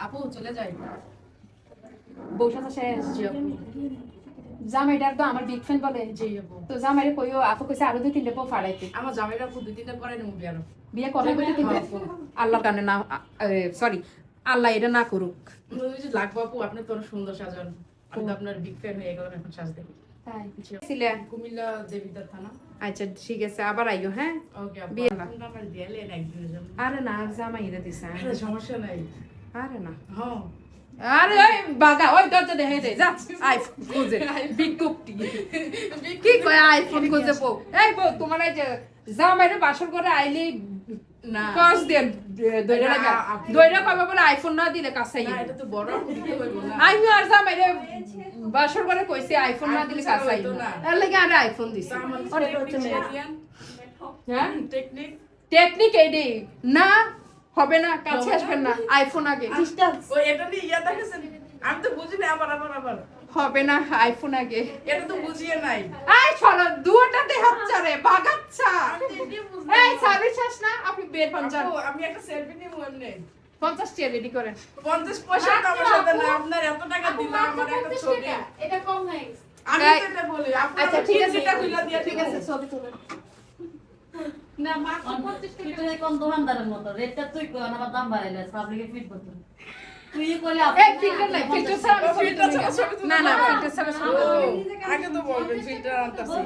আপু চলে যাই। বউসাথে শেষ। জি আপু। জামাইটার তো আমার বিগ ফ্যান বলে। জি আপু। তো জামাইরে কইও আপু কইছে আরো 2-3টা বউ ফাড়াইতে। আমার জামাইরা আপু 2-3টা করে নেবো বিয়ার। বিয়ে করে বলে কিন্তু আল্লাহর কানে না, সরি আল্লাহ এটা না করুক। ওই যে লাগবো আপু, আপনি তো অনেক সুন্দর সাজান। আমি তো আপনার বিগ ফ্যান হয়ে গেলাম এখন সাজতে। তাই জি আপু। ছিলে। কুমিল্লা দেবিদার থানা। আচ্ছা ঠিক আছে, আবার আইও হ্যাঁ। ওকে আপু। বিয়ে না। ফোন নাম্বার দিয়েলেন একদিনের জন্য। আরে না জামাইরে দিছে। আরে সমস্যা নাই। আরে না, হ্যাঁ। আরে ওই বাগা ওই দরজা দেখে দে যা। আইফোন খুঁজে বিকুপটি কি কয় আইফোন খুঁজে বউ। এই বউ তোমার এই যে জামাইরে বাসর করে আইলে না কস দেন দইরা লাগা দইরা কইবা বলে আইফোন না দিলে কাছাই না, এটা তো বড় আপু দিতে হইবো না। আমি আর জামাইরে বাসর করে কইছি আইফোন না দিলে কাছাই না, এর লাগি আরে আইফোন দিছি। অনেক হচ্ছে হ্যাঁ টেকনিক। টেকনিক এইডি না হবে না, কাছে আসবেন না, আইফোন আগে ও এটা নিয়ে ইয়া দেখেছেন, আমি তো বুঝি না। আবার হবে না, আইফোন আগে। এটা তো বুঝিয়ে নাই। এই চলো দুটাতে হচ্ছে রে বাগাচ্ছা। আমি তো এটাই বুঝলাম। এই সার্ভিস শেষ না, আপনি বের হন যান। আপু, আমি একটা সেলফি নিব এমনি। 50 টাকা রেডি করেন। 50 পয়সা তো আমার সাথে না, আপনার এত টাকা দিলাম আমার একটা ছবি। এটা কম নাই। আমি তো এটা বলি, আপনার আচ্ছা ঠিক আছে, এটা কইলা দিয়া ঠিক আছে ছবি তুলেন। না মাত্র 50 তুই টাকা। তো কোন দোকানদারের মতো রেটটা তুই কই আমার দাম বাড়াইলে পাবলিকে ফিট করতে তুই কইলে এই ফিল্টার নাই, ফিল্টার ছাড়া আমি ছবি ফিল্টার ছাড়া তুলি ছবি তুলি না। না না। ফিল্টার ছাড়া ছবি ও, তুলি না। আগে তো বলবেন ফিল্টার আনতাছি।